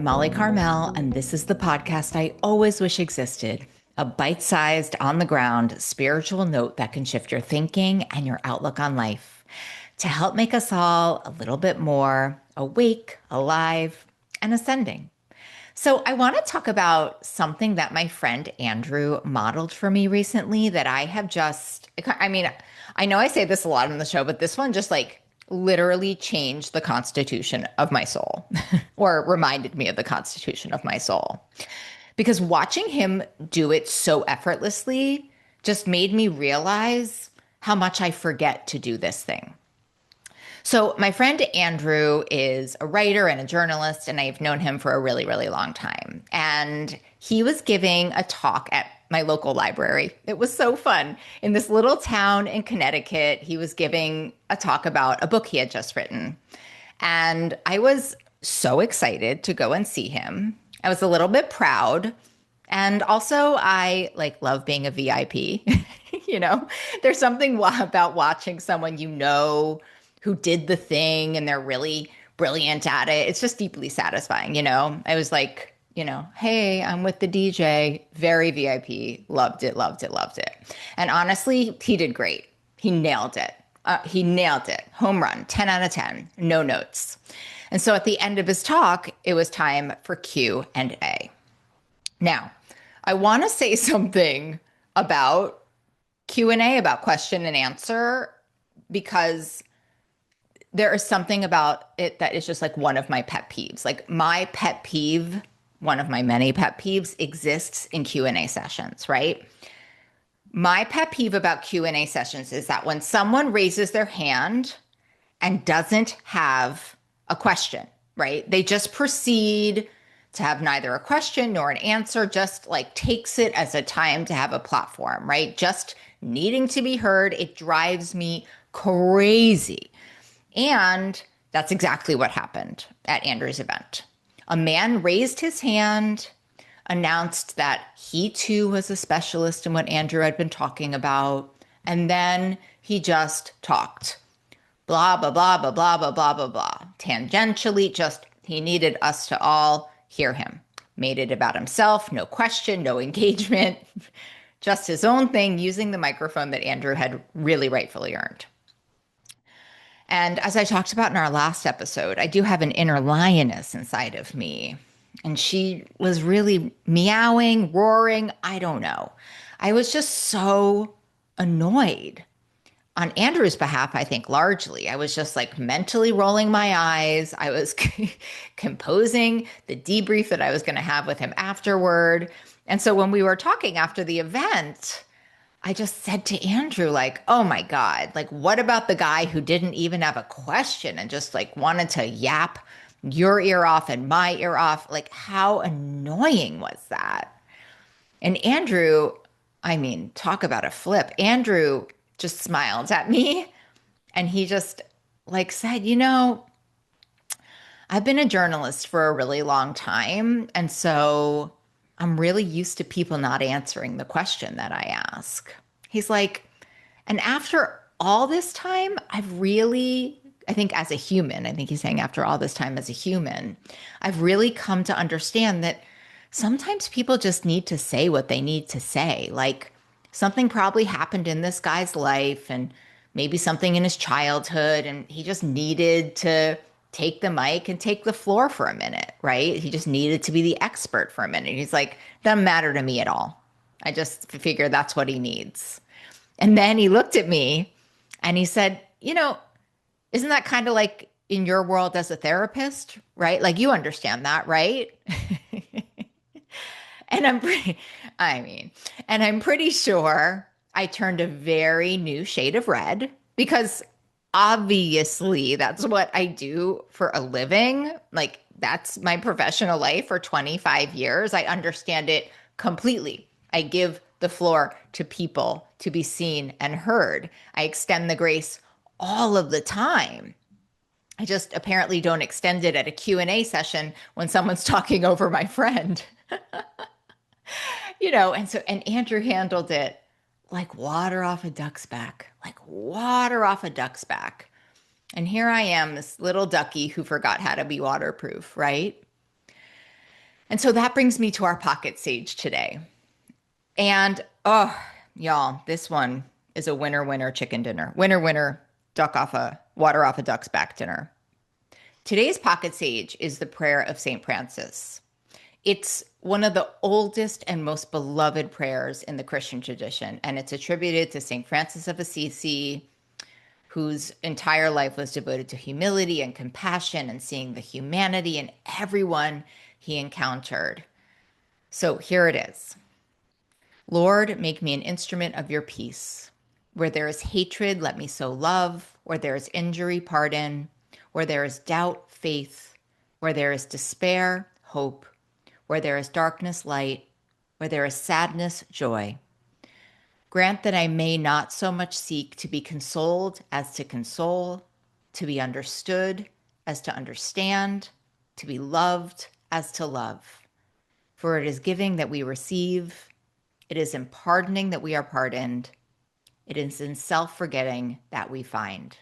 I'm Molly Carmel, and this is the podcast I always wish existed, a bite-sized, on-the-ground spiritual note that can shift your thinking and your outlook on life to help make us all a little bit more awake, alive, and ascending. So I want to talk about something that my friend Andrew modeled for me recently that I have just, I mean, I know I say this a lot on the show, but this one just like literally changed the constitution of my soul or reminded me of the constitution of my soul. Because watching him do it so effortlessly just made me realize how much I forget to do this thing. So, my friend Andrew is a writer and a journalist, and I've known him for a really, really long time. And he was giving a talk at my local library. It was so fun. In this little town in Connecticut, he was giving a talk about a book he had just written. And I was so excited to go and see him. I was a little bit proud. And also, I love being a VIP. You know, there's something about watching someone who did the thing and they're really brilliant at it. It's just deeply satisfying, you know? I was like, hey, I'm with the DJ, very VIP, loved it, loved it, loved it. And honestly, he did great. He nailed it. He nailed it. Home run, 10 out of 10, no notes. And so at the end of his talk, it was time for Q&A. Now, I want to say something about Q&A, about question and answer, because there is something about it that is just like one of my pet peeves. Like my pet peeve, one of my many pet peeves exists in Q&A sessions, right? My pet peeve about Q&A sessions is that when someone raises their hand and doesn't have a question, right? They just proceed to have neither a question nor an answer, just like takes it as a time to have a platform, right? Just needing to be heard. It drives me crazy. And that's exactly what happened at Andrew's event. A man raised his hand, announced that he too was a specialist in what Andrew had been talking about, and then he just talked. Blah, blah, blah, blah, blah, blah, blah, blah, blah. Tangentially, just he needed us to all hear him. Made it about himself, no question, no engagement, just his own thing, using the microphone that Andrew had really rightfully earned. And as I talked about in our last episode, I do have an inner lioness inside of me. And she was really meowing, roaring, I don't know. I was just so annoyed on Andrew's behalf, I think largely. I was just like mentally rolling my eyes. I was composing the debrief that I was going to have with him afterward. And so when we were talking after the event, I just said to Andrew, like, oh my God, like, what about the guy who didn't even have a question and just like wanted to yap your ear off and my ear off? Like, how annoying was that? And Andrew, I mean, talk about a flip. Andrew just smiled at me and he just like said, I've been a journalist for a really long time. And so I'm really used to people not answering the question that I ask. He's like, and after all this time, I think as a human, I think he's saying after all this time as a human, I've really come to understand that sometimes people just need to say what they need to say. Like something probably happened in this guy's life and maybe something in his childhood, and he just needed to take the mic and take the floor for a minute, right? He just needed to be the expert for a minute. He's like, doesn't matter to me at all. I just figure that's what he needs. And then he looked at me and he said, isn't that kind of like in your world as a therapist, right? Like you understand that, right? And I'm pretty sure I turned a very new shade of red because obviously that's what I do for a living. Like that's my professional life for 25 years. I understand it completely. I give the floor to people to be seen and heard. I extend the grace all of the time. I just apparently don't extend it at a Q&A session when someone's talking over my friend. And Andrew handled it like water off a duck's back, like water off a duck's back. And here I am, this little ducky who forgot how to be waterproof, right? And so that brings me to our pocket sage today. And oh, y'all, this one is a winner, winner chicken dinner. Winner, winner, water off a duck's back dinner. Today's pocket sage is the prayer of St. Francis. It's one of the oldest and most beloved prayers in the Christian tradition, and it's attributed to St. Francis of Assisi, whose entire life was devoted to humility and compassion and seeing the humanity in everyone he encountered. So here it is. Lord, make me an instrument of your peace. Where there is hatred, let me sow love. Where there is injury, pardon. Where there is doubt, faith. Where there is despair, hope. Where there is darkness, light. Where there is sadness, joy. Grant that I may not so much seek to be consoled as to console, to be understood as to understand, to be loved as to love. For it is giving that we receive. It is in pardoning that we are pardoned. It is in self-forgetting that we find.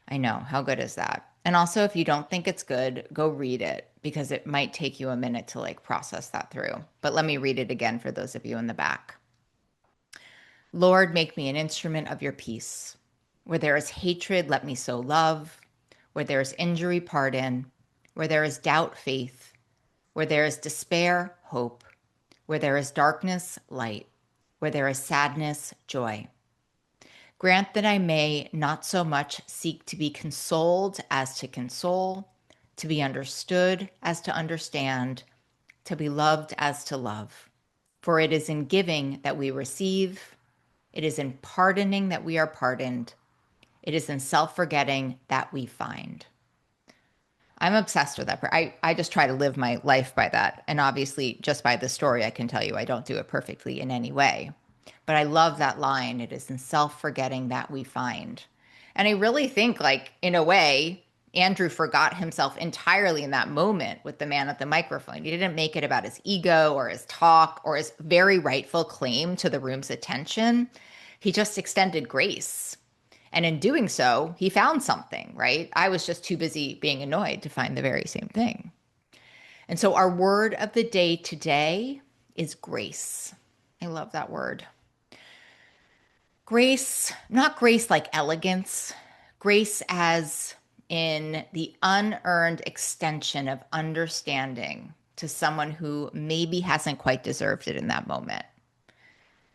I know, how good is that? And also, if you don't think it's good, go read it because it might take you a minute to process that through. But let me read it again for those of you in the back. Lord, make me an instrument of your peace. Where there is hatred, let me sow love. Where there is injury, pardon. Where there is doubt, faith. Where there is despair, hope. Where there is darkness, light. Where there is sadness, joy. Grant that I may not so much seek to be consoled as to console, to be understood as to understand, to be loved as to love. For it is in giving that we receive. It is in pardoning that we are pardoned. It is in self-forgetting that we find. I'm obsessed with that prayer. I just try to live my life by that. And obviously, just by the story, I can tell you I don't do it perfectly in any way. But I love that line. It is in self-forgetting that we find. And I really think, in a way, Andrew forgot himself entirely in that moment with the man at the microphone. He didn't make it about his ego or his talk or his very rightful claim to the room's attention. He just extended grace. And in doing so, he found something, right? I was just too busy being annoyed to find the very same thing. And so our word of the day today is grace. I love that word. Grace, not grace like elegance, grace as in the unearned extension of understanding to someone who maybe hasn't quite deserved it in that moment.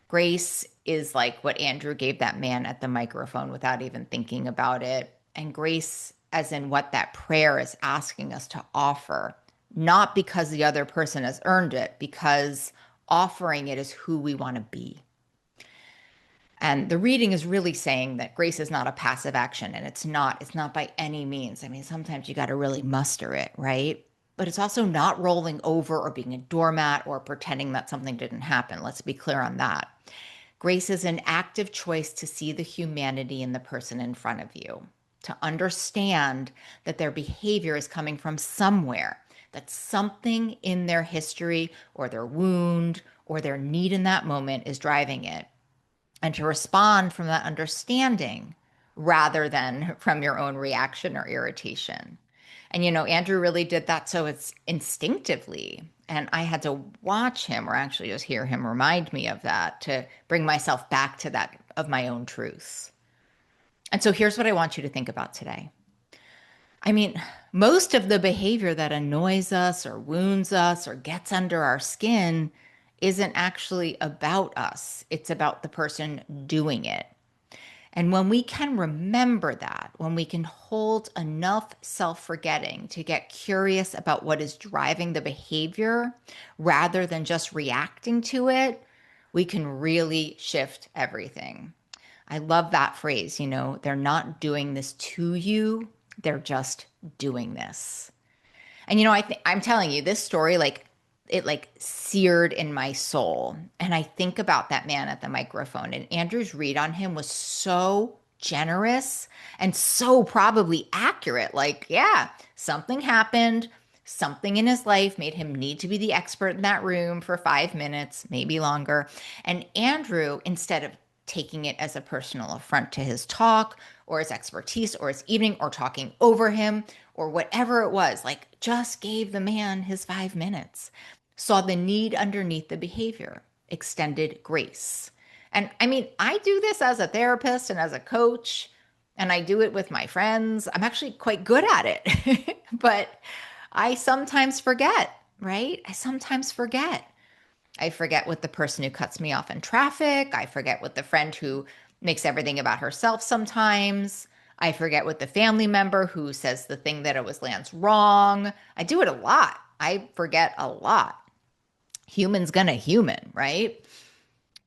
Grace is like what Andrew gave that man at the microphone without even thinking about it. And grace as in what that prayer is asking us to offer, not because the other person has earned it, because offering it is who we want to be. And the reading is really saying that grace is not a passive action, and it's not by any means. I mean, sometimes you got to really muster it, right? But it's also not rolling over or being a doormat or pretending that something didn't happen. Let's be clear on that. Grace is an active choice to see the humanity in the person in front of you, to understand that their behavior is coming from somewhere, that something in their history or their wound or their need in that moment is driving it, and to respond from that understanding rather than from your own reaction or irritation. And, Andrew really did that so it's instinctively. And I had to watch him or actually just hear him remind me of that to bring myself back to that of my own truth. And so here's what I want you to think about today. I mean, most of the behavior that annoys us or wounds us or gets under our skin isn't actually about us. It's about the person doing it. And when we can remember that, when we can hold enough self-forgetting to get curious about what is driving the behavior rather than just reacting to it, we can really shift everything. I love that phrase, they're not doing this to you, they're just doing this. And I'm telling you, this story, it seared in my soul. And I think about that man at the microphone, and Andrew's read on him was so generous and so probably accurate. Yeah, something happened. Something in his life made him need to be the expert in that room for 5 minutes, maybe longer. And Andrew, instead of taking it as a personal affront to his talk or his expertise or his evening or talking over him or whatever it was. Like, just gave the man his 5 minutes, saw the need underneath the behavior, extended grace. And I mean, I do this as a therapist and as a coach, and I do it with my friends. I'm actually quite good at it, but I sometimes forget, right? I sometimes forget. I forget with the person who cuts me off in traffic. I forget with the friend who makes everything about herself sometimes. I forget with the family member who says the thing that always lands wrong. I do it a lot. I forget a lot. Human's gonna human, right?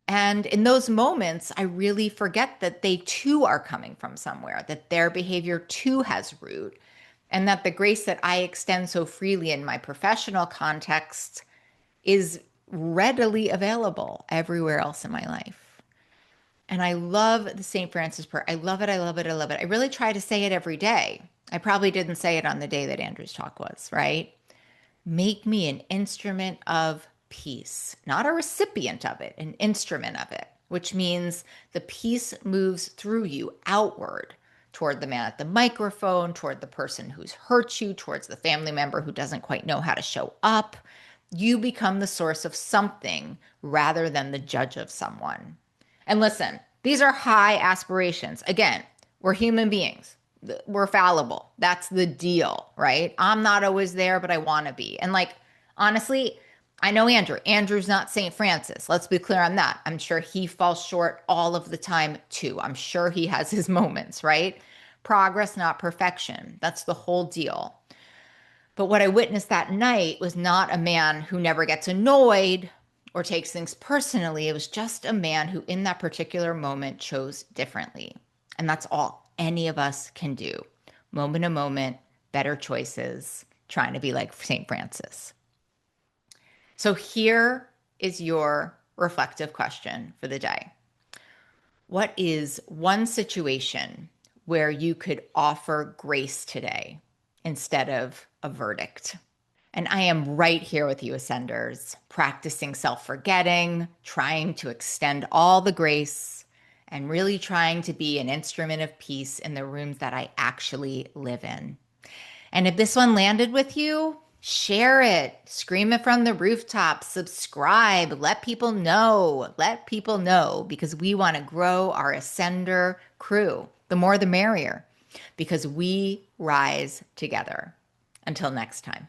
And in those moments, I really forget that they too are coming from somewhere, that their behavior too has root, and that the grace that I extend so freely in my professional context is readily available everywhere else in my life. And I love the St. Francis prayer. I love it. I love it. I love it. I really try to say it every day. I probably didn't say it on the day that Andrew's talk was, right? Make me an instrument of peace, not a recipient of it, an instrument of it, which means the peace moves through you outward toward the man at the microphone, toward the person who's hurt you, towards the family member who doesn't quite know how to show up. You become the source of something rather than the judge of someone. And listen, these are high aspirations. Again, we're human beings. We're fallible. That's the deal, right? I'm not always there, but I want to be. And like, honestly, I know Andrew. Andrew's not St. Francis. Let's be clear on that. I'm sure he falls short all of the time too. I'm sure he has his moments, right? Progress, not perfection. That's the whole deal. But what I witnessed that night was not a man who never gets annoyed or takes things personally. It was just a man who, in that particular moment, chose differently. And that's all any of us can do. Moment to moment, better choices, trying to be like St. Francis. So here is your reflective question for the day. What is one situation where you could offer grace today instead of a verdict? And I am right here with you, Ascenders, practicing self-forgetting, trying to extend all the grace, and really trying to be an instrument of peace in the rooms that I actually live in. And if this one landed with you, share it, scream it from the rooftop, subscribe, let people know, because we want to grow our Ascender crew. The more the merrier, because we rise together. Until next time.